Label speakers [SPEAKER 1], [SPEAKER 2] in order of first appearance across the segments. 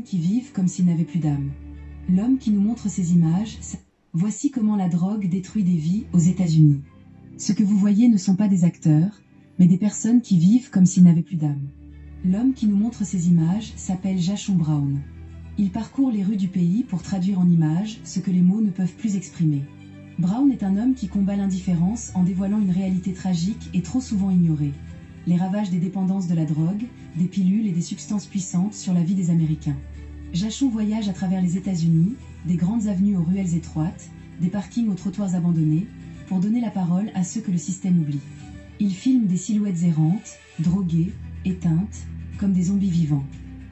[SPEAKER 1] qui vivent comme s'ils n'avaient plus d'âme. L'homme qui nous montre ces images, voici comment la drogue détruit des vies aux États-Unis. Ce que vous voyez ne sont pas des acteurs, mais des personnes qui vivent comme s'ils n'avaient plus d'âme. L'homme qui nous montre ces images s'appelle Jashon Brown. Il parcourt les rues du pays pour traduire en images ce que les mots ne peuvent plus exprimer. Brown est un homme qui combat l'indifférence en dévoilant une réalité tragique et trop souvent ignorée. Les ravages des dépendances de la drogue, des pilules et des substances puissantes sur la vie des Américains. Jashon voyage à travers les États-Unis, des grandes avenues aux ruelles étroites, des parkings aux trottoirs abandonnés, pour donner la parole à ceux que le système oublie. Il filme des silhouettes errantes, droguées, éteintes, comme des zombies vivants.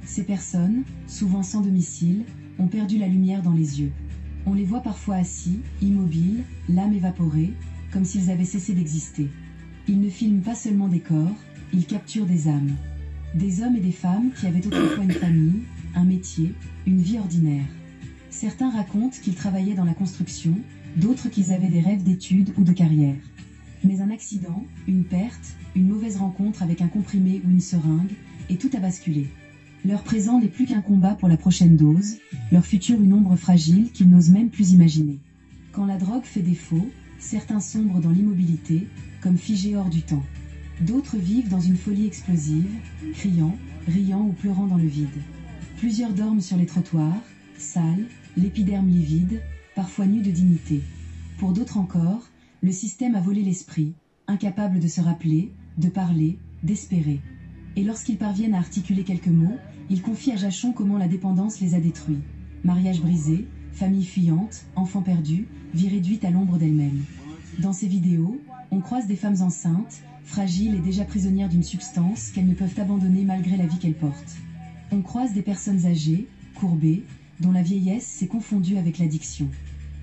[SPEAKER 1] Ces personnes, souvent sans domicile, ont perdu la lumière dans les yeux. On les voit parfois assis, immobiles, l'âme évaporée, comme s'ils avaient cessé d'exister. Il ne filme pas seulement des corps, il capture des âmes. Des hommes et des femmes qui avaient autrefois une famille, un métier, une vie ordinaire. Certains racontent qu'ils travaillaient dans la construction, d'autres qu'ils avaient des rêves d'études ou de carrière. Mais un accident, une perte, une mauvaise rencontre avec un comprimé ou une seringue, et tout a basculé. Leur présent n'est plus qu'un combat pour la prochaine dose, leur futur une ombre fragile qu'ils n'osent même plus imaginer. Quand la drogue fait défaut, certains sombrent dans l'immobilité, comme figés hors du temps. D'autres vivent dans une folie explosive, criant, riant ou pleurant dans le vide. Plusieurs dorment sur les trottoirs, sales, l'épiderme livide, parfois nus de dignité. Pour d'autres encore, le système a volé l'esprit, incapable de se rappeler, de parler, d'espérer. Et lorsqu'ils parviennent à articuler quelques mots, ils confient à Jashon comment la dépendance les a détruits. Mariage brisé, famille fuyante, enfants perdus, vie réduite à l'ombre d'elle-même. Dans ces vidéos, on croise des femmes enceintes, fragiles et déjà prisonnières d'une substance qu'elles ne peuvent abandonner malgré la vie qu'elles portent. On croise des personnes âgées, courbées, dont la vieillesse s'est confondue avec l'addiction.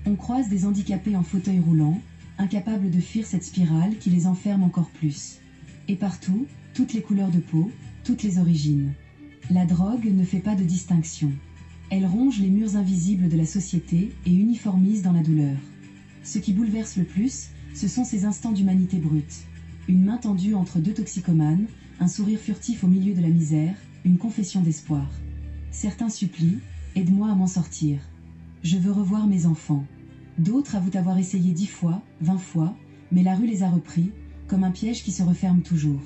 [SPEAKER 1] On croise des handicapés en fauteuil roulant, incapables de fuir cette spirale qui les enferme encore plus. Et partout, toutes les couleurs de peau, toutes les origines. La drogue ne fait pas de distinction. Elle ronge les murs invisibles de la société et uniformise dans la douleur. Ce qui bouleverse le plus, ce sont ces instants d'humanité brute. Une main tendue entre deux toxicomanes, un sourire furtif au milieu de la misère, une confession d'espoir. Certains supplient, aide-moi à m'en sortir. Je veux revoir mes enfants. D'autres avouent avoir essayé 10 fois, 20 fois, mais la rue les a repris, comme un piège qui se referme toujours.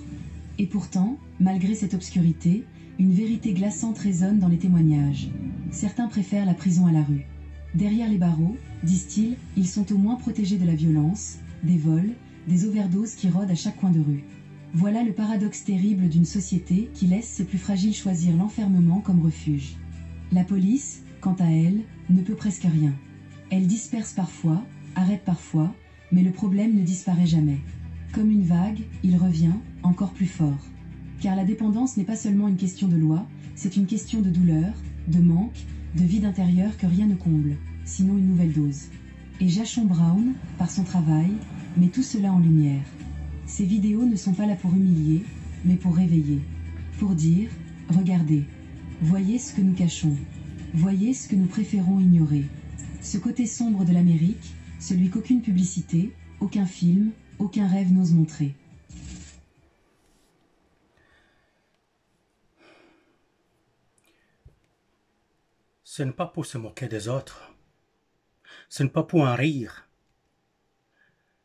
[SPEAKER 1] Et pourtant, malgré cette obscurité, une vérité glaçante résonne dans les témoignages. Certains préfèrent la prison à la rue. Derrière les barreaux, disent-ils, ils sont au moins protégés de la violence, des vols, des overdoses qui rôdent à chaque coin de rue. Voilà le paradoxe terrible d'une société qui laisse ses plus fragiles choisir l'enfermement comme refuge. La police, quant à elle, ne peut presque rien. Elle disperse parfois, arrête parfois, mais le problème ne disparaît jamais. Comme une vague, il revient, encore plus fort. Car la dépendance n'est pas seulement une question de loi, c'est une question de douleur, de manque, de vide intérieur que rien ne comble, sinon une nouvelle dose. Et Jashon Brown, par son travail, met tout cela en lumière. Ces vidéos ne sont pas là pour humilier, mais pour réveiller. Pour dire, regardez, voyez ce que nous cachons, voyez ce que nous préférons ignorer. Ce côté sombre de l'Amérique, celui qu'aucune publicité, aucun film, aucun rêve n'ose montrer.
[SPEAKER 2] Ce n'est pas pour se moquer des autres. Ce n'est pas pour en rire.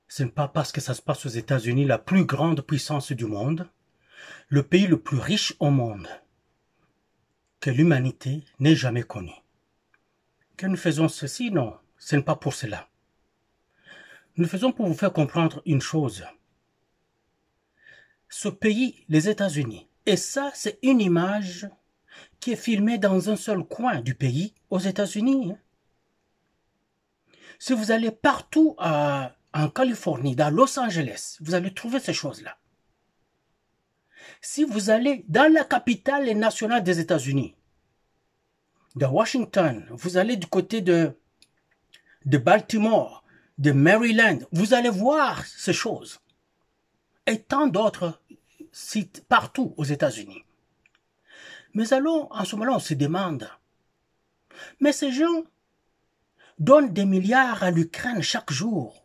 [SPEAKER 2] Ce n'est pas parce que ça se passe aux États-Unis, la plus grande puissance du monde, le pays le plus riche au monde, que l'humanité n'ait jamais connu. Que nous faisons ceci, non, ce n'est pas pour cela. Nous le faisons pour vous faire comprendre une chose. Ce pays, les États-Unis, et ça, c'est une image qui est filmée dans un seul coin du pays, aux États-Unis. Si vous allez partout en Californie, dans Los Angeles, vous allez trouver ces choses-là. Si vous allez dans la capitale nationale des États-Unis, de Washington, vous allez du côté de Baltimore, de Maryland, vous allez voir ces choses. Et tant d'autres sites partout aux États-Unis. Mais alors, en ce moment, on se demande, mais ces gens donnent des milliards à l'Ukraine chaque jour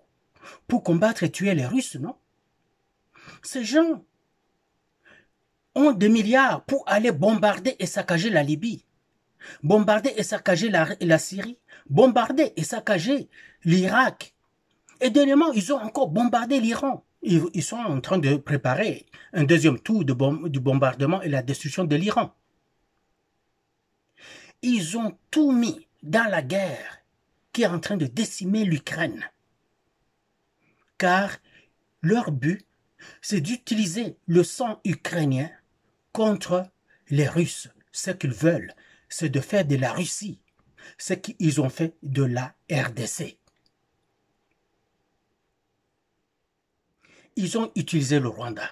[SPEAKER 2] pour combattre et tuer les Russes, non? Ces gens ont des milliards pour aller bombarder et saccager la Libye. bombarder et saccager la Syrie, bombarder et saccager l'Irak. Et dernièrement, ils ont encore bombardé l'Iran. Ils sont en train de préparer un deuxième tour du bombardement et la destruction de l'Iran. Ils ont tout mis dans la guerre qui est en train de décimer l'Ukraine. Car leur but, c'est d'utiliser le sang ukrainien contre les Russes. Ce qu'ils veulent, c'est de faire de la Russie ce qu'ils ont fait de la RDC. Ils ont utilisé le Rwanda.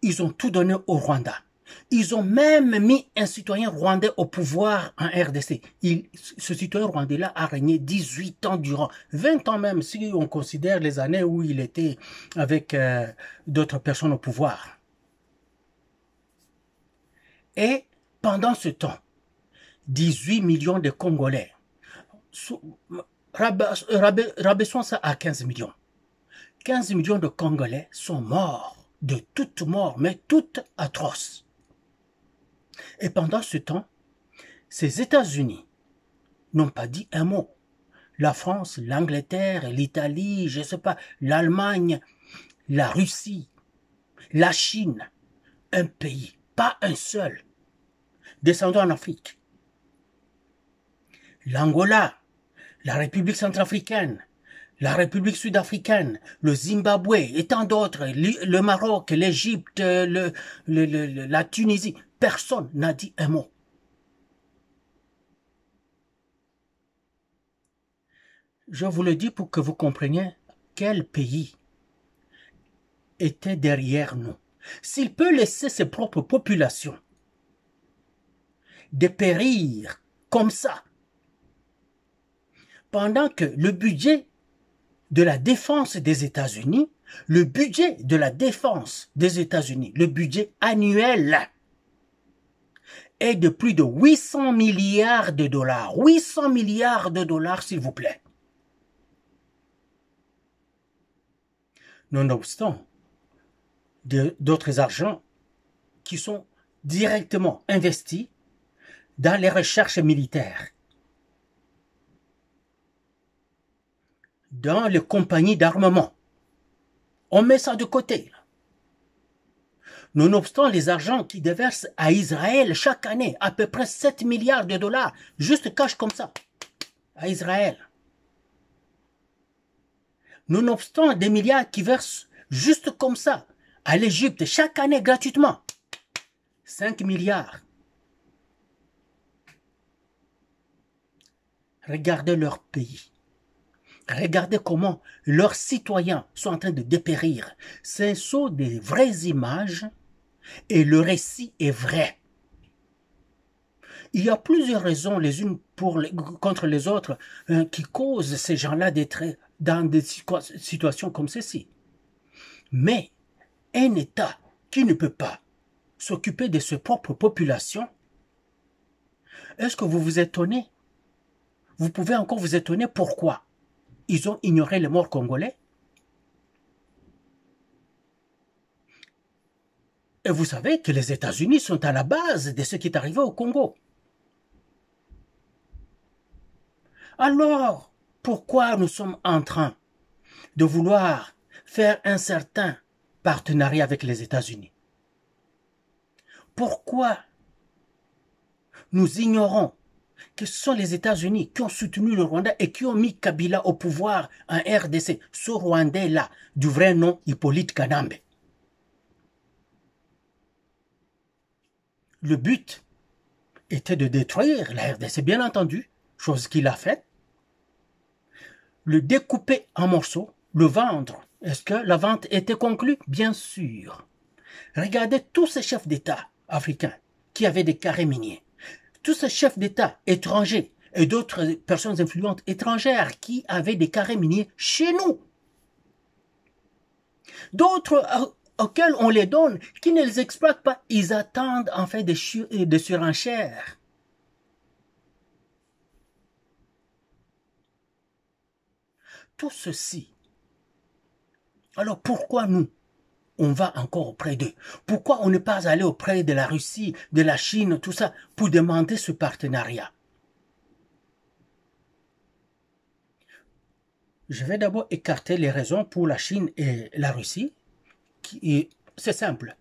[SPEAKER 2] Ils ont tout donné au Rwanda. Ils ont même mis un citoyen rwandais au pouvoir en RDC. Ce citoyen rwandais-là a régné 18 ans durant, 20 ans même, si on considère les années où il était avec d'autres personnes au pouvoir. Et pendant ce temps, 18 millions de Congolais, rabaissons ça à 15 millions. 15 millions de Congolais sont morts, de toutes morts, mais toutes atroces. Et pendant ce temps, ces États-Unis n'ont pas dit un mot. La France, l'Angleterre, l'Italie, je ne sais pas, l'Allemagne, la Russie, la Chine, un pays, pas un seul. Descendons en Afrique. L'Angola, la République centrafricaine, la République sud-africaine, le Zimbabwe et tant d'autres, le Maroc, l'Égypte, la Tunisie, personne n'a dit un mot. Je vous le dis pour que vous compreniez quel pays était derrière nous. S'il peut laisser ses propres populations dépérir comme ça, pendant que le budget de la défense des États-Unis, le budget de la défense des États-Unis, le budget annuel est de plus de 800 milliards de dollars. 800 milliards de dollars, s'il vous plaît. Nonobstant d'autres argents qui sont directement investis dans les recherches militaires, dans les compagnies d'armement. On met ça de côté. Nonobstant les argents qui déversent à Israël chaque année, à peu près 7 milliards de dollars, juste cash comme ça, à Israël. Nonobstant des milliards qui versent juste comme ça à l'Égypte chaque année gratuitement. 5 milliards. Regardez leur pays. Regardez comment leurs citoyens sont en train de dépérir. Ce sont des vraies images et le récit est vrai. Il y a plusieurs raisons, les unes contre les autres, qui causent ces gens-là d'être dans des situations comme ceci. Mais un État qui ne peut pas s'occuper de sa propre population, est-ce que vous vous étonnez? Vous pouvez encore vous étonner pourquoi ils ont ignoré les morts congolais? Et vous savez que les États-Unis sont à la base de ce qui est arrivé au Congo. Alors, pourquoi nous sommes en train de vouloir faire un certain partenariat avec les États-Unis? Pourquoi nous ignorons que ce sont les États-Unis qui ont soutenu le Rwanda et qui ont mis Kabila au pouvoir en RDC, ce Rwandais-là, du vrai nom Hippolyte Kanambe? Le but était de détruire la RDC, bien entendu, chose qu'il a faite, le découper en morceaux, le vendre. Est-ce que la vente était conclue? Bien sûr. Regardez tous ces chefs d'État africains qui avaient des carrés miniers, tous ces chefs d'État étrangers et d'autres personnes influentes étrangères qui avaient des carrés miniers chez nous. D'autres auxquels on les donne, qui ne les exploitent pas, ils attendent en fait des surenchères. Tout ceci. Alors pourquoi nous? on va encore auprès d'eux? Pourquoi on n'est pas allé auprès de la Russie, de la Chine, tout ça, pour demander ce partenariat? Je vais d'abord écarter les raisons pour la Chine et la Russie. C'est simple.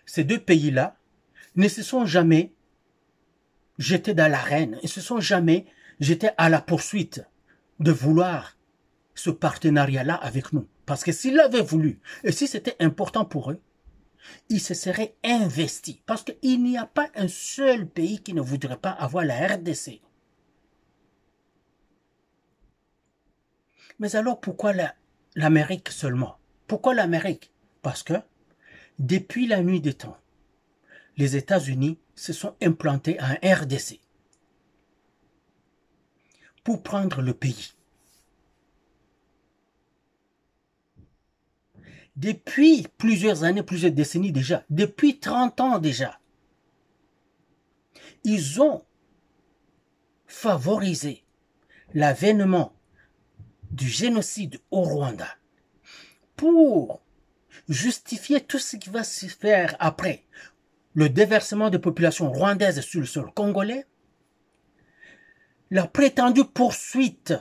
[SPEAKER 2] Ces deux pays-là ne se sont jamais jetés dans l'arène, ils ne se sont jamais jetés à la poursuite de vouloir ce partenariat-là avec nous. Parce que s'ils l'avaient voulu, et si c'était important pour eux, ils se seraient investis. Parce qu'il n'y a pas un seul pays qui ne voudrait pas avoir la RDC. Mais alors pourquoi l'Amérique seulement? Pourquoi l'Amérique? Parce que depuis la nuit des temps, les États-Unis se sont implantés en RDC pour prendre le pays. Depuis plusieurs années, plusieurs décennies déjà, depuis 30 ans déjà, ils ont favorisé l'avènement du génocide au Rwanda pour justifier tout ce qui va se faire après le déversement de populations rwandaises sur le sol congolais, la prétendue poursuite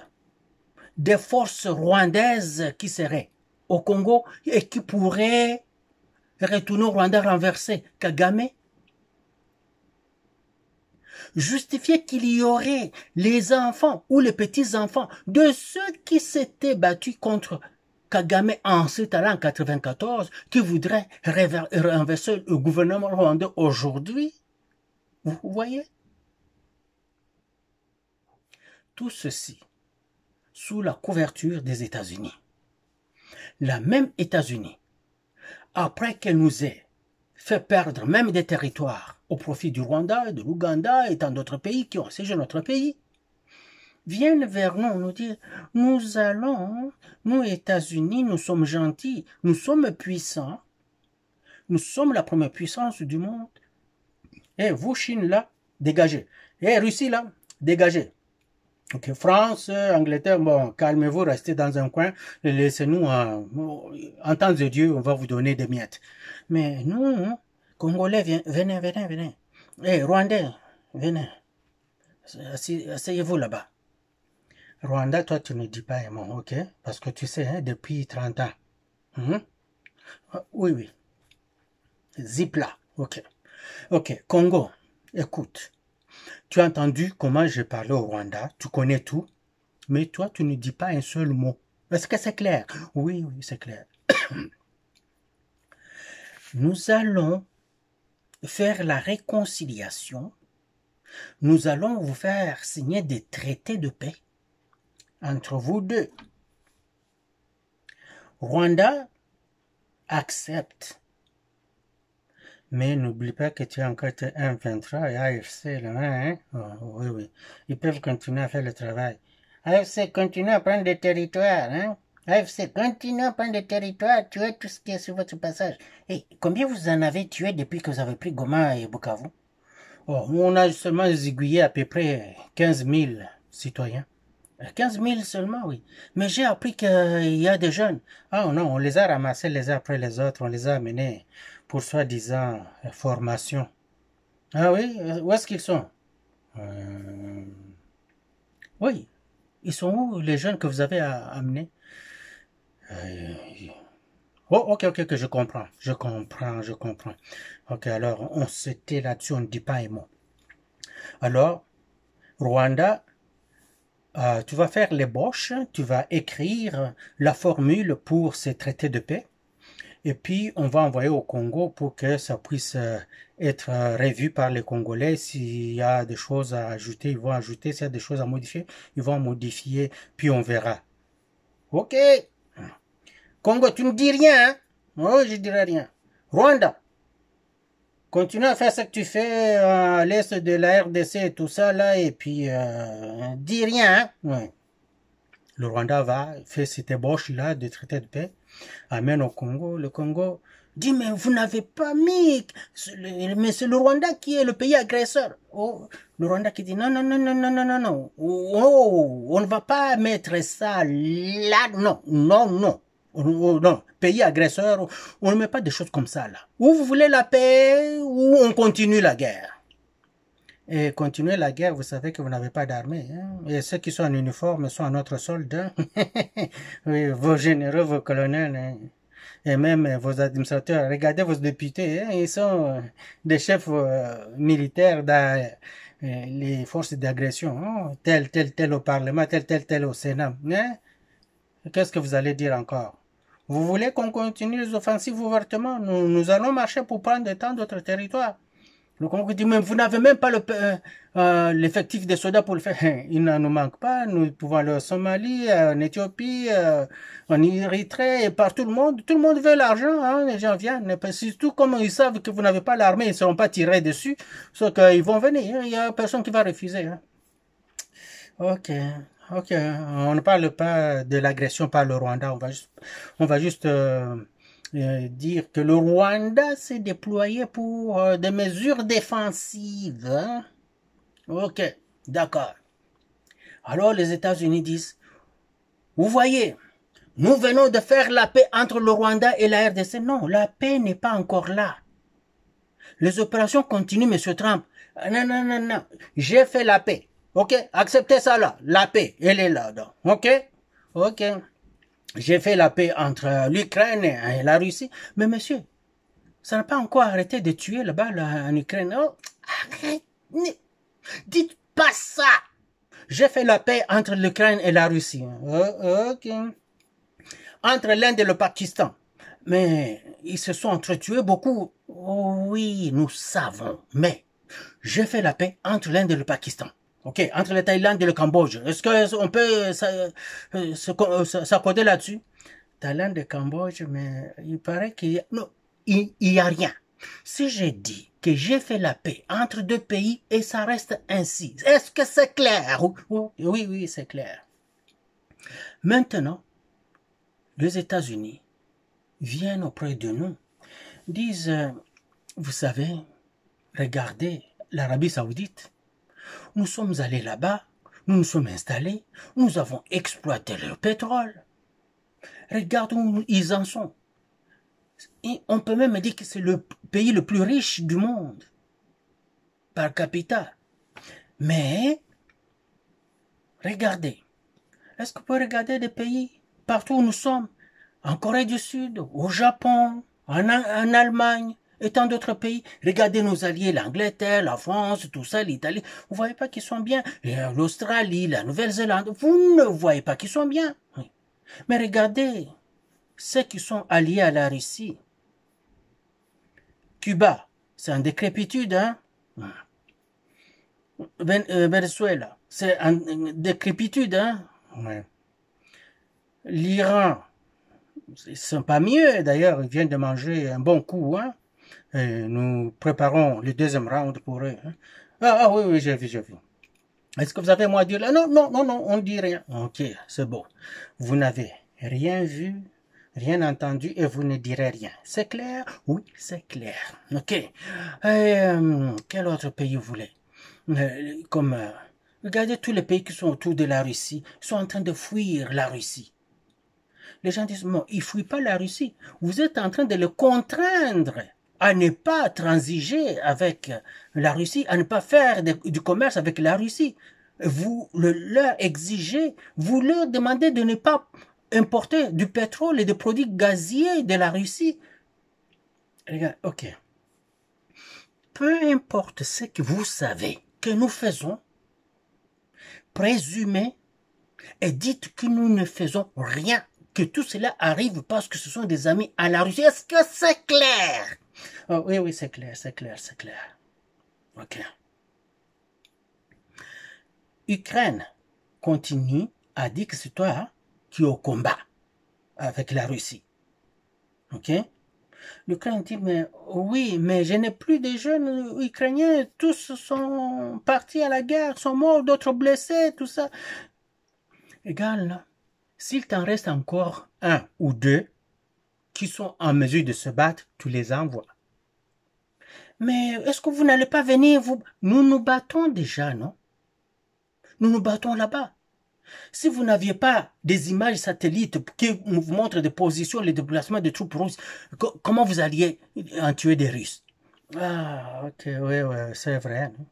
[SPEAKER 2] des forces rwandaises qui seraient au Congo et qui pourraient retourner au Rwanda renverser Kagame, justifier qu'il y aurait les enfants ou les petits-enfants de ceux qui s'étaient battus contre Kagame en ce talent en 94, qui voudraient renverser le gouvernement rwandais aujourd'hui. Vous voyez? Tout ceci sous la couverture des États-Unis. La même États-Unis, après qu'elle nous ait fait perdre même des territoires au profit du Rwanda, de l'Ouganda et tant d'autres pays qui ont assiégé notre pays, viennent vers nous dire, nous allons, nous États-Unis, nous sommes gentils, nous sommes puissants, nous sommes la première puissance du monde. Et vous, Chine, là, dégagez. Et Russie, là, dégagez. Ok, France, Angleterre, bon, calmez-vous, restez dans un coin, laissez-nous, en temps de Dieu, on va vous donner des miettes. Mais nous, Congolais, venez. Eh, Rwandais, venez. Asseyez-vous là-bas. Rwanda, toi, tu ne dis pas un mot, ok? Parce que tu sais, hein, depuis 30 ans. Oui. Zip là, ok. Ok, Congo, écoute. Tu as entendu comment j'ai parlé au Rwanda, tu connais tout, mais toi, tu ne dis pas un seul mot. Est-ce que c'est clair? Oui, c'est clair. Nous allons faire la réconciliation. Nous allons vous faire signer des traités de paix entre vous deux. Rwanda accepte. Mais n'oublie pas que tu as encore un 23 et AFC là, hein? Oh, oui. Ils peuvent continuer à faire le travail. AFC continue à prendre des territoires, hein? AFC continue à prendre des territoires, tuer tout ce qui est sur votre passage. Et combien vous en avez tué depuis que vous avez pris Goma et Bukavu? Oh, on a seulement zigouillé à peu près 15 000 citoyens. 15 000 seulement, oui. Mais j'ai appris qu'il y a des jeunes. Ah non, on les a ramassés les uns après les autres, on les a amenés pour soi-disant formation. Ah oui, où est-ce qu'ils sont? Oui, ils sont où les jeunes que vous avez amenés? Oh, ok, que je comprends. Ok, alors, on s'était là-dessus, on ne dit pas un mot. Alors, Rwanda, tu vas faire l'ébauche, tu vas écrire la formule pour ces traités de paix, et puis on va envoyer au Congo pour que ça puisse être revu par les Congolais. S'il y a des choses à ajouter, ils vont ajouter. S'il y a des choses à modifier, ils vont modifier, puis on verra. Ok. Congo, tu ne dis rien, hein? Oh, je ne dirai rien. Rwanda, continue à faire ce que tu fais à l'est de la RDC et tout ça, là, et puis dis rien, hein? Ouais. Le Rwanda va faire cette ébauche-là de traité de paix, amène au Congo. Le Congo dit, mais vous n'avez pas mis... Mais c'est le Rwanda qui est le pays agresseur. Oh, le Rwanda qui dit, non. Oh, on ne va pas mettre ça là, non. Non, pays agresseur, on ne met pas des choses comme ça là. Ou vous voulez la paix, ou on continue la guerre. Et continuer la guerre, vous savez que vous n'avez pas d'armée. Hein? Et ceux qui sont en uniforme sont à notre solde. Hein? Oui, vos généraux, vos colonels, hein? Et même vos administrateurs. Regardez vos députés, hein? Ils sont des chefs militaires dans les forces d'agression. Hein? Tel au Parlement, tel au Sénat. Hein? Qu'est-ce que vous allez dire encore? Vous voulez qu'on continue les offensives ouvertement? Nous allons marcher pour prendre tant d'autres territoires. Donc on dit, mais vous n'avez même pas l'effectif des soldats pour le faire. Il n'en nous manque pas. Nous pouvons aller en Somalie, en Éthiopie, en Érythrée, et par tout le monde. Tout le monde veut l'argent, hein, les gens viennent. Surtout comme ils savent que vous n'avez pas l'armée, ils ne seront pas tirés dessus. Sauf qu'ils vont venir. Hein. Il n'y a personne qui va refuser. Hein. Ok. Ok, on ne parle pas de l'agression par le Rwanda, on va juste dire que le Rwanda s'est déployé pour des mesures défensives. Hein? Ok, d'accord. Alors les États-Unis disent, vous voyez, nous venons de faire la paix entre le Rwanda et la RDC. Non, la paix n'est pas encore là. Les opérations continuent, M. Trump. Non, non, non, non, j'ai fait la paix. Ok, acceptez ça là, la paix, elle est là. Donc. Ok, ok. J'ai fait la paix entre l'Ukraine et la Russie. Mais monsieur, ça n'a pas encore arrêté de tuer là-bas en Ukraine. Oh, arrête, dites pas ça. J'ai fait la paix entre l'Ukraine et la Russie. Oh, ok. Entre l'Inde et le Pakistan. Mais ils se sont entretués beaucoup. Oh, oui, nous savons. Mais j'ai fait la paix entre l'Inde et le Pakistan. Ok, entre le Thaïlande et le Cambodge. Est-ce qu'on peut s'accorder là-dessus? Thaïlande et Cambodge, mais il paraît qu'il y a... Non, il y a rien. Si j'ai dit que j'ai fait la paix entre deux pays et ça reste ainsi, est-ce que c'est clair? Oui, oui, c'est clair. Maintenant, les États-Unis viennent auprès de nous, disent, vous savez, regardez l'Arabie Saoudite. Nous sommes allés là-bas, nous nous sommes installés, nous avons exploité le pétrole. Regarde où ils en sont. Et on peut même dire que c'est le pays le plus riche du monde, par capita. Mais, regardez, est-ce qu'on peut regarder des pays partout où nous sommes, en Corée du Sud, au Japon, en Allemagne, et tant d'autres pays. Regardez nos alliés, l'Angleterre, la France, tout ça, l'Italie. Vous ne voyez pas qu'ils sont bien. L'Australie, la Nouvelle-Zélande, vous ne voyez pas qu'ils sont bien. Mais regardez ceux qui sont alliés à la Russie. Cuba, c'est en décrépitude, hein. Venezuela, c'est en décrépitude, hein. Ouais. L'Iran, ils sont pas mieux, d'ailleurs, ils viennent de manger un bon coup, hein. Et nous préparons le deuxième round pour eux. Hein. Ah oui, oui, j'ai vu. Est-ce que vous avez moi à dire là? Non, on ne dit rien. Ok, c'est bon. Vous n'avez rien vu, rien entendu et vous ne direz rien. C'est clair? Oui, c'est clair. Ok. Quel autre pays vous voulez? Regardez tous les pays qui sont autour de la Russie. Ils sont en train de fuir la Russie. Les gens disent, non, ils ne fuient pas la Russie. Vous êtes en train de les contraindre à ne pas transiger avec la Russie, à ne pas faire du commerce avec la Russie. Vous leur exigez, vous leur demandez de ne pas importer du pétrole et des produits gaziers de la Russie. Regarde, ok. Peu importe ce que vous savez que nous faisons, présumez et dites que nous ne faisons rien, que tout cela arrive parce que ce sont des amis à la Russie. Est-ce que c'est clair? Oh, oui, c'est clair. Ok. Ukraine continue à dire que c'est toi qui es au combat avec la Russie. Ok? L'Ukraine dit, mais oui, mais je n'ai plus de jeunes Ukrainiens, tous sont partis à la guerre, sont morts, d'autres blessés, tout ça. Égal, là. S'il t'en reste encore un ou deux qui sont en mesure de se battre, tu les envoies. Mais est-ce que vous n'allez pas venir, vous? Nous nous battons déjà, non? Nous nous battons là-bas. Si vous n'aviez pas des images satellites qui vous montrent des positions, les déplacements des troupes russes, comment vous alliez en tuer des Russes? Ah, ok, oui, oui, c'est vrai. Non?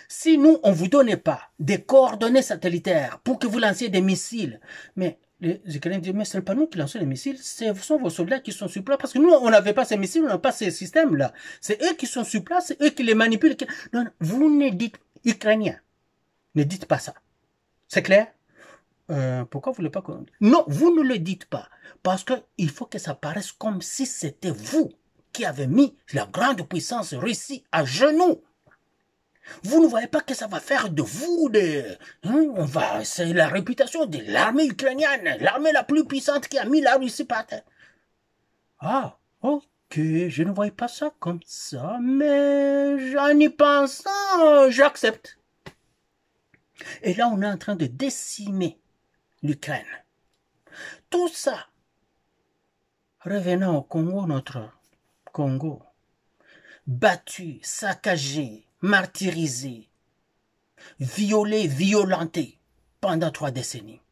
[SPEAKER 2] Si nous, on ne vous donnait pas des coordonnées satellitaires pour que vous lanciez des missiles, mais les Ukrainiens disent, mais ce n'est pas nous qui lançons les missiles, ce sont vos soldats qui sont sur place, parce que nous, on n'avait pas ces missiles, on n'a pas ces systèmes-là. C'est eux qui sont sur place, c'est eux qui les manipulent. Non, non, vous ne dites, Ukrainiens, ne dites pas ça. C'est clair? Pourquoi vous ne voulez pas... Non, vous ne le dites pas, parce qu'il faut que ça paraisse comme si c'était vous qui avez mis la grande puissance Russie à genoux. Vous ne voyez pas que ça va faire de vous c'est la réputation de l'armée ukrainienne, l'armée la plus puissante qui a mis la Russie par terre. Ah, ok, je ne voyais pas ça comme ça, mais en y pensant, j'accepte. Et là, on est en train de décimer l'Ukraine. Tout ça, revenant au Congo, notre Congo, battu, saccagé, martyrisé, violé, violenté pendant 3 décennies.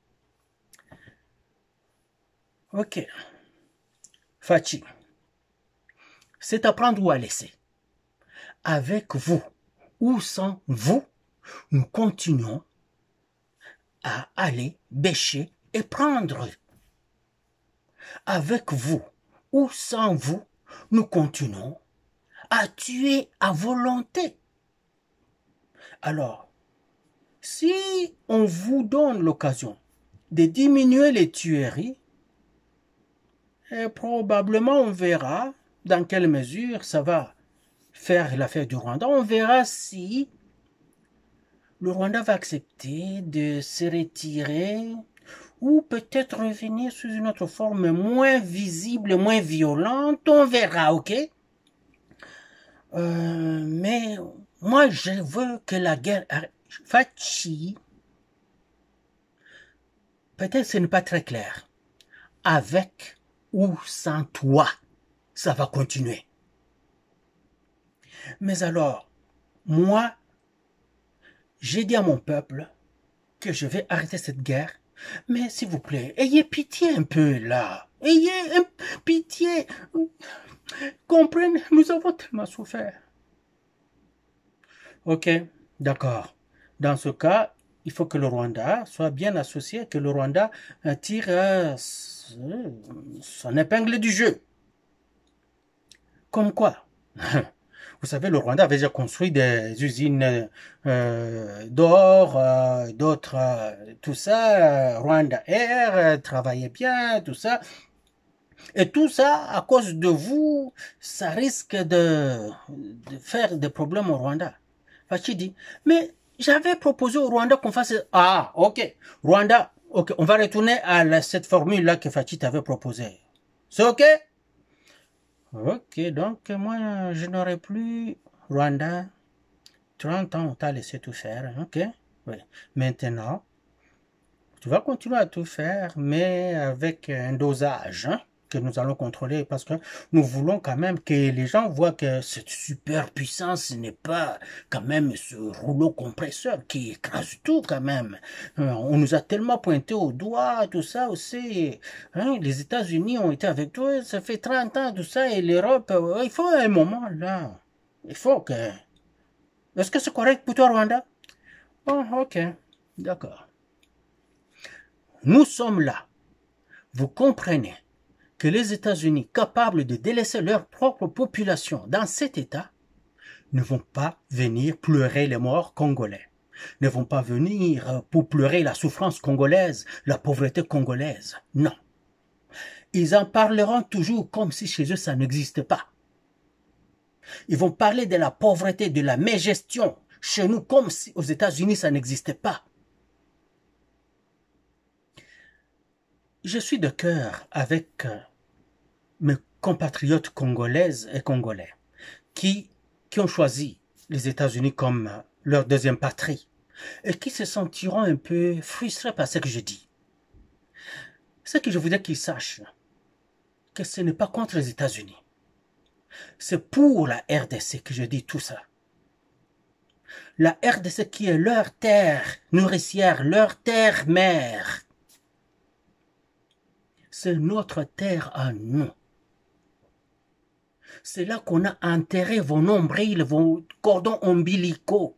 [SPEAKER 2] Ok. Fachi, c'est à prendre ou à laisser. Avec vous ou sans vous, nous continuons à aller bêcher et prendre. Avec vous ou sans vous, nous continuons à tuer à volonté. Alors, si on vous donne l'occasion de diminuer les tueries, probablement on verra dans quelle mesure ça va faire l'affaire du Rwanda. On verra si le Rwanda va accepter de se retirer ou peut-être revenir sous une autre forme moins visible, moins violente. On verra, ok? Mais moi, je veux que la guerre arrête. Fachi, peut-être ce n'est pas très clair. Avec ou sans toi, ça va continuer. Mais alors, moi, j'ai dit à mon peuple que je vais arrêter cette guerre. Mais s'il vous plaît, ayez pitié un peu là. Ayez pitié. Comprenez, nous avons tellement souffert. Ok, d'accord. Dans ce cas, il faut que le Rwanda soit bien associé, que le Rwanda tire son épingle du jeu. Comme quoi? Vous savez, le Rwanda avait déjà construit des usines d'or, d'autres, tout ça. Rwanda Air travaillait bien, tout ça. Et tout ça, à cause de vous, ça risque de faire des problèmes au Rwanda. Fachi dit, mais j'avais proposé au Rwanda qu'on fasse... Ah, ok. Rwanda, ok, on va retourner à cette formule-là que Fachi t'avait proposée. C'est ok? Ok, donc moi, je n'aurai plus Rwanda. 30 ans, on t'a laissé tout faire, ok? Oui. Maintenant, tu vas continuer à tout faire, mais avec un dosage, hein, que nous allons contrôler, parce que nous voulons quand même que les gens voient que cette super puissance n'est pas quand même ce rouleau compresseur qui écrase tout quand même. On nous a tellement pointé au doigt, tout ça aussi. Hein, les États-Unis ont été avec toi, ça fait 30 ans, tout ça, et l'Europe, il faut un moment là. Il faut que... Est-ce que c'est correct pour toi, Rwanda? Oh, ok, d'accord. Nous sommes là. Vous comprenez que les États-Unis, capables de délaisser leur propre population dans cet état, ne vont pas venir pleurer les morts congolais, ne vont pas venir pour pleurer la souffrance congolaise, la pauvreté congolaise. Non. Ils en parleront toujours comme si chez eux ça n'existe pas. Ils vont parler de la pauvreté, de la mégestion chez nous comme si aux États-Unis ça n'existait pas. Je suis de cœur avec mes compatriotes congolaises et congolais qui ont choisi les États-Unis comme leur deuxième patrie et qui se sentiront un peu frustrés par ce que je dis. Ce que je voudrais qu'ils sachent, que ce n'est pas contre les États-Unis. C'est pour la RDC que je dis tout ça. La RDC qui est leur terre nourricière, leur terre mère. C'est notre terre à nous. C'est là qu'on a enterré vos nombrils, vos cordons ombilicaux.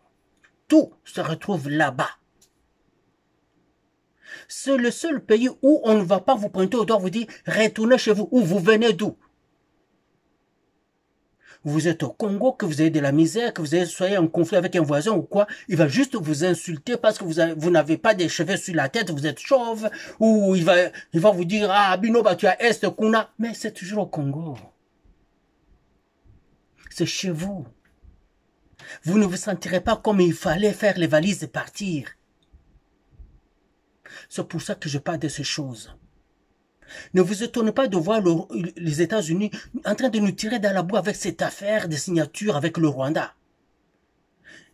[SPEAKER 2] Tout se retrouve là-bas. C'est le seul pays où on ne va pas vous pointer au doigt, vous dire retournez chez vous, ou vous venez d'où. Vous êtes au Congo, que vous avez de la misère, que vous soyez en conflit avec un voisin ou quoi, il va juste vous insulter parce que vous n'avez pas des cheveux sur la tête, vous êtes chauve, ou il va vous dire ah Bino tu as Est Kuna, mais c'est toujours au Congo. C'est chez vous. Vous ne vous sentirez pas comme il fallait faire les valises et partir. C'est pour ça que je parle de ces choses. Ne vous étonnez pas de voir les États-Unis en train de nous tirer dans la boue avec cette affaire de signature avec le Rwanda.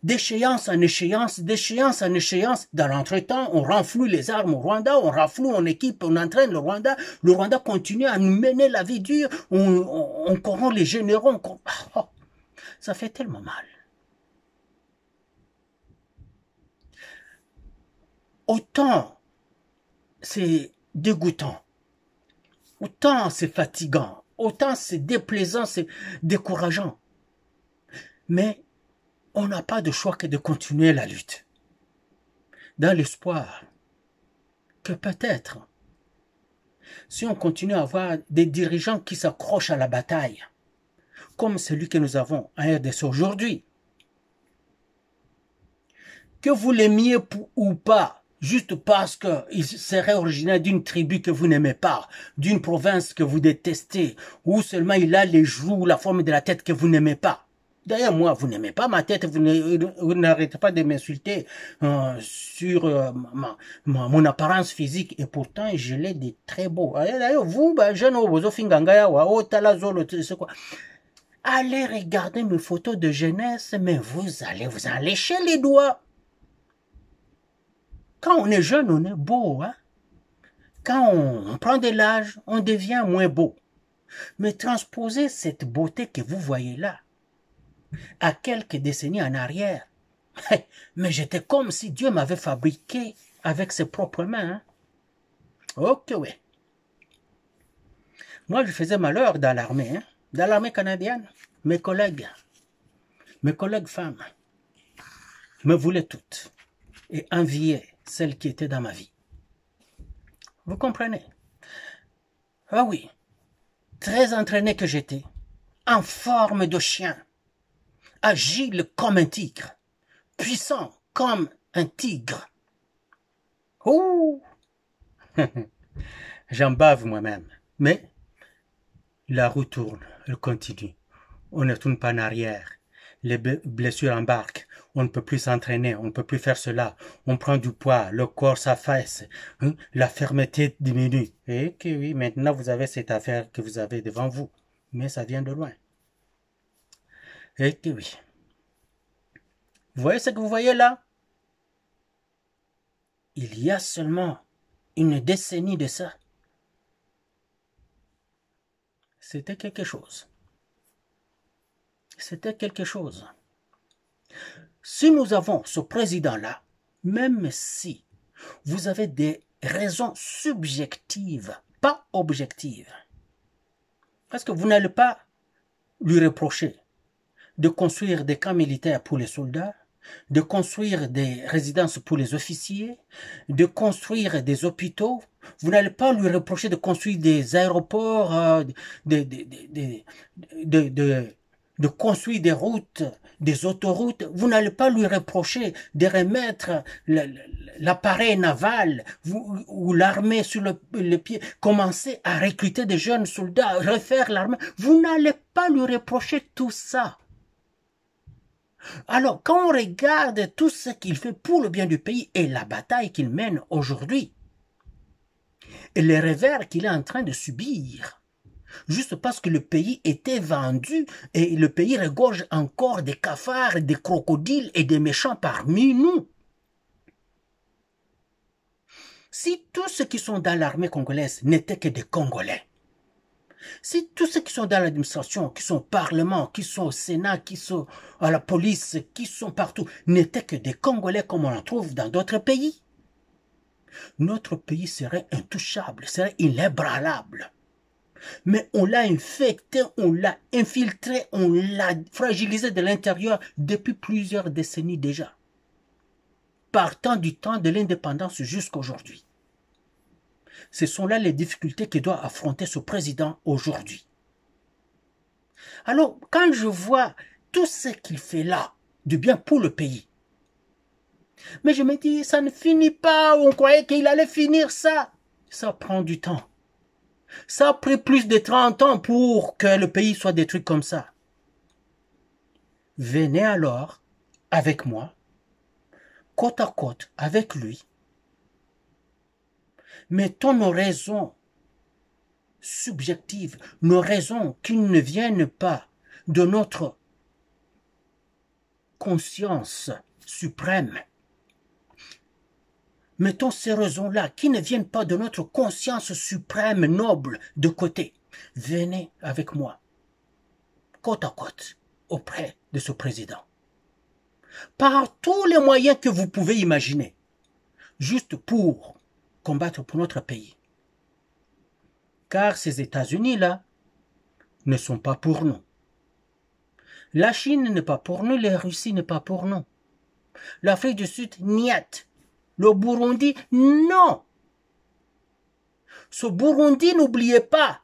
[SPEAKER 2] D'échéance en échéance, d'échéance en échéance. Dans l'entretemps, on renfloue les armes au Rwanda, on renfloue, on équipe, on entraîne le Rwanda. Le Rwanda continue à nous mener la vie dure. On corrompt les généraux. Ça fait tellement mal. Autant c'est dégoûtant, autant c'est fatigant, autant c'est déplaisant, c'est décourageant. Mais on n'a pas de choix que de continuer la lutte. Dans l'espoir que peut-être, si on continue à avoir des dirigeants qui s'accrochent à la bataille, comme celui que nous avons en RDC aujourd'hui, que vous l'aimiez ou pas, juste parce qu'il serait originaire d'une tribu que vous n'aimez pas, d'une province que vous détestez, ou seulement il a les joues, la forme de la tête que vous n'aimez pas. D'ailleurs, moi, vous n'aimez pas ma tête, vous n'arrêtez pas de m'insulter sur mon apparence physique, et pourtant, je l'ai des très beaux. D'ailleurs, vous, jeune c'est quoi? Allez regarder mes photos de jeunesse, mais vous allez vous en lécher les doigts. Quand on est jeune, on est beau. Hein? Quand on prend de l'âge, on devient moins beau. Mais transposer cette beauté que vous voyez là, à quelques décennies en arrière, mais j'étais comme si Dieu m'avait fabriqué avec ses propres mains. Hein? Ok, oui. Moi, je faisais malheur dans l'armée. Hein? Dans l'armée canadienne, mes collègues femmes, me voulaient toutes et enviaient celle qui était dans ma vie. Vous comprenez? Ah oui, très entraîné que j'étais, en forme de chien, agile comme un tigre, puissant comme un tigre. Ouh! J'en bave moi-même, mais la roue tourne, elle continue. On ne tourne pas en arrière. Les blessures embarquent. On ne peut plus s'entraîner, on ne peut plus faire cela. On prend du poids, le corps s'affaisse, hein? La fermeté diminue. Et que oui, maintenant vous avez cette affaire que vous avez devant vous. Mais ça vient de loin. Et que oui. Vous voyez ce que vous voyez là? Il y a seulement une décennie de ça. C'était quelque chose. C'était quelque chose. Si nous avons ce président-là, même si vous avez des raisons subjectives, pas objectives, parce que vous n'allez pas lui reprocher de construire des camps militaires pour les soldats, de construire des résidences pour les officiers, de construire des hôpitaux. Vous n'allez pas lui reprocher de construire des aéroports, de construire des routes, des autoroutes. Vous n'allez pas lui reprocher de remettre l'appareil naval ou l'armée sur le pied, commencer à recruter des jeunes soldats, refaire l'armée. Vous n'allez pas lui reprocher tout ça. Alors, quand on regarde tout ce qu'il fait pour le bien du pays et la bataille qu'il mène aujourd'hui, et les revers qu'il est en train de subir, juste parce que le pays était vendu et le pays regorge encore des cafards, des crocodiles et des méchants parmi nous. Si tous ceux qui sont dans l'armée congolaise n'étaient que des Congolais, Si tous ceux qui sont dans l'administration, qui sont au Parlement, qui sont au Sénat, qui sont à la police, qui sont partout, n'étaient que des Congolais comme on en trouve dans d'autres pays, notre pays serait intouchable, serait inébranlable. Mais on l'a infecté, on l'a infiltré, on l'a fragilisé de l'intérieur depuis plusieurs décennies déjà. Partant du temps de l'indépendance jusqu'à aujourd'hui. Ce sont là les difficultés que doit affronter ce président aujourd'hui. Alors, quand je vois tout ce qu'il fait là, du bien pour le pays, mais je me dis, ça ne finit pas, on croyait qu'il allait finir ça. Ça prend du temps. Ça a pris plus de 30 ans pour que le pays soit détruit comme ça. Venez alors, avec moi, côte à côte, avec lui. Mettons nos raisons subjectives, nos raisons qui ne viennent pas de notre conscience suprême. Mettons ces raisons-là qui ne viennent pas de notre conscience suprême noble de côté. Venez avec moi, côte à côte, auprès de ce président. Par tous les moyens que vous pouvez imaginer, juste pour combattre pour notre pays. Car ces États-Unis-là ne sont pas pour nous. La Chine n'est pas pour nous, la Russie n'est pas pour nous. L'Afrique du Sud, niet. Le Burundi, non. Ce Burundi, n'oubliez pas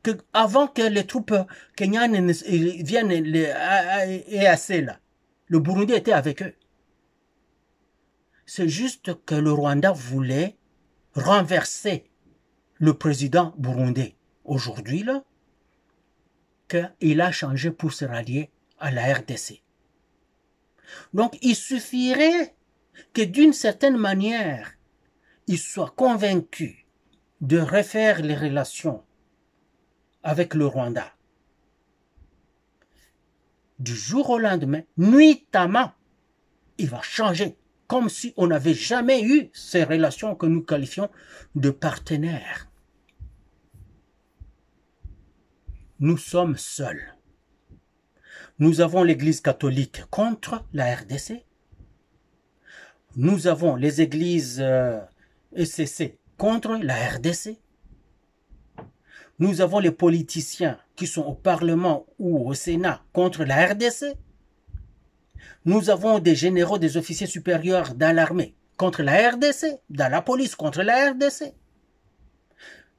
[SPEAKER 2] que avant que les troupes kenyanes viennent EAC là, le Burundi était avec eux. C'est juste que le Rwanda voulait renverser le président burundais. Aujourd'hui, là, qu'il a changé pour se rallier à la RDC. Donc, il suffirait que d'une certaine manière, il soit convaincu de refaire les relations avec le Rwanda. Du jour au lendemain, nuitamment, il va changer, comme si on n'avait jamais eu ces relations que nous qualifions de partenaires. Nous sommes seuls. Nous avons l'Église catholique contre la RDC. Nous avons les églises ECC contre la RDC. Nous avons les politiciens qui sont au Parlement ou au Sénat contre la RDC. Nous avons des généraux, des officiers supérieurs dans l'armée contre la RDC, dans la police contre la RDC,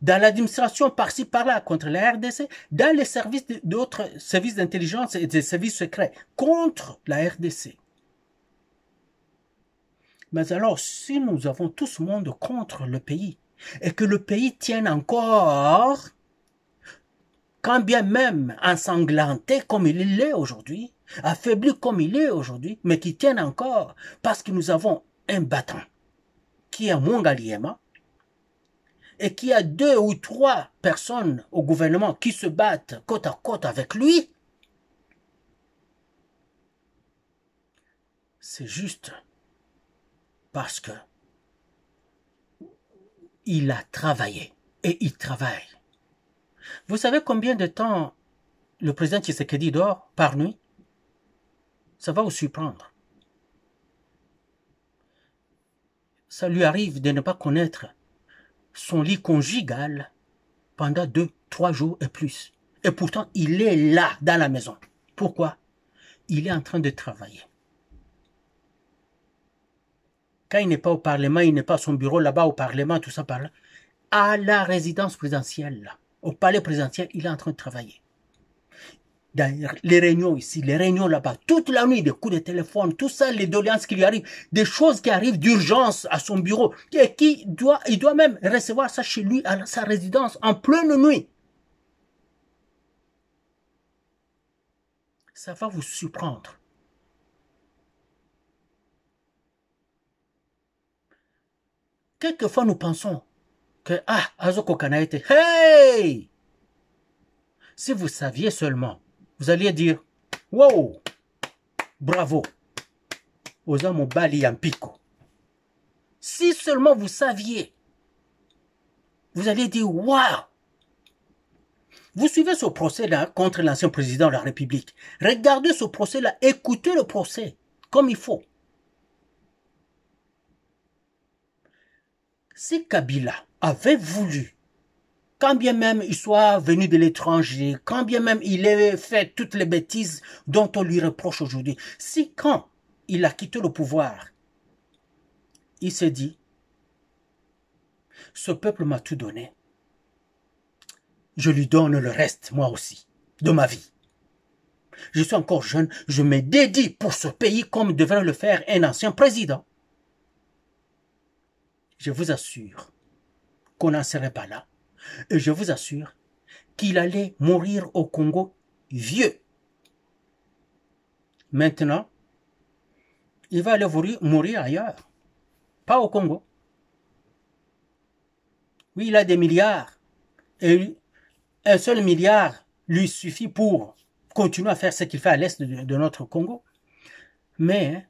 [SPEAKER 2] dans l'administration par-ci par-là contre la RDC, dans les services d'autres services d'intelligence et des services secrets contre la RDC. Mais alors, si nous avons tout ce monde contre le pays, et que le pays tienne encore, quand bien même ensanglanté comme il l'est aujourd'hui, affaibli comme il est aujourd'hui, mais qui tienne encore, parce que nous avons un battant, qui est Mongaliema, et qui a 2 ou 3 personnes au gouvernement qui se battent côte à côte avec lui, c'est juste parce que il a travaillé et il travaille. Vous savez combien de temps le président Tshisekedi dort par nuit? Ça va vous surprendre. Ça lui arrive de ne pas connaître son lit conjugal pendant 2, 3 jours et plus. Et pourtant, il est là, dans la maison. Pourquoi? Il est en train de travailler. Quand il n'est pas au Parlement, il n'est pas à son bureau là-bas au Parlement, tout ça par là. À la résidence présidentielle, là, au palais présidentiel, il est en train de travailler. Dans les réunions ici, les réunions là-bas, toute la nuit, des coups de téléphone, tout ça, les doléances qui lui arrivent, des choses qui arrivent d'urgence à son bureau, et il doit même recevoir ça chez lui, à sa résidence, en pleine nuit. Ça va vous surprendre. Quelquefois, nous pensons que, Azoko Kanaete, hey! Si vous saviez seulement, vous alliez dire, wow, bravo, Osamu Bali Yampiko. Si seulement vous saviez, vous alliez dire, wow. Vous suivez ce procès-là contre l'ancien président de la République. Regardez ce procès-là, écoutez le procès comme il faut. Si Kabila avait voulu, quand bien même il soit venu de l'étranger, quand bien même il ait fait toutes les bêtises dont on lui reproche aujourd'hui, si quand il a quitté le pouvoir, il s'est dit, ce peuple m'a tout donné, je lui donne le reste, moi aussi, de ma vie. Je suis encore jeune, je me dédie pour ce pays comme devrait le faire un ancien président. Je vous assure qu'on n'en serait pas là. Et je vous assure qu'il allait mourir au Congo vieux. Maintenant, il va aller mourir ailleurs, pas au Congo. Oui, il a des milliards. Et un seul milliard lui suffit pour continuer à faire ce qu'il fait à l'est de notre Congo. Mais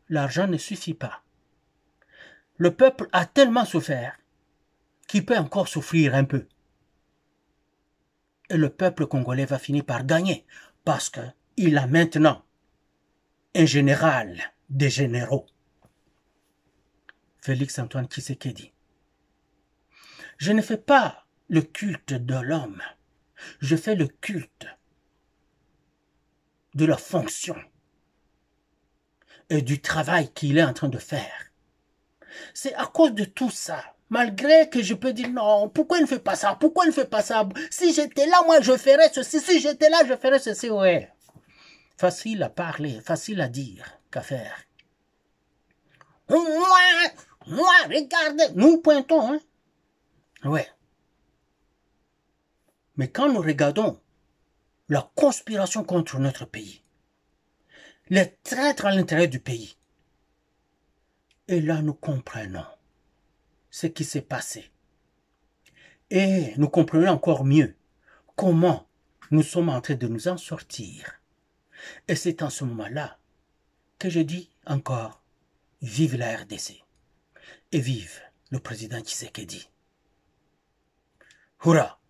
[SPEAKER 2] l'argent ne suffit pas. Le peuple a tellement souffert qu'il peut encore souffrir un peu. Et le peuple congolais va finir par gagner parce qu'il a maintenant un général des généraux. Félix Antoine Tshisekedi. Je ne fais pas le culte de l'homme. Je fais le culte de la fonction et du travail qu'il est en train de faire. C'est à cause de tout ça, malgré que je peux dire non, pourquoi il ne fait pas ça, pourquoi il ne fait pas ça, si j'étais là, moi je ferais ceci, si j'étais là, je ferais ceci, ouais. Facile à parler, facile à dire qu'à faire. Moi, regardez, nous pointons, hein. Ouais. Mais quand nous regardons la conspiration contre notre pays, les traîtres à l'intérieur du pays, et là nous comprenons ce qui s'est passé. Et nous comprenons encore mieux comment nous sommes en train de nous en sortir. Et c'est en ce moment-là que je dis encore, vive la RDC et vive le président Tshisekedi. Hurrah!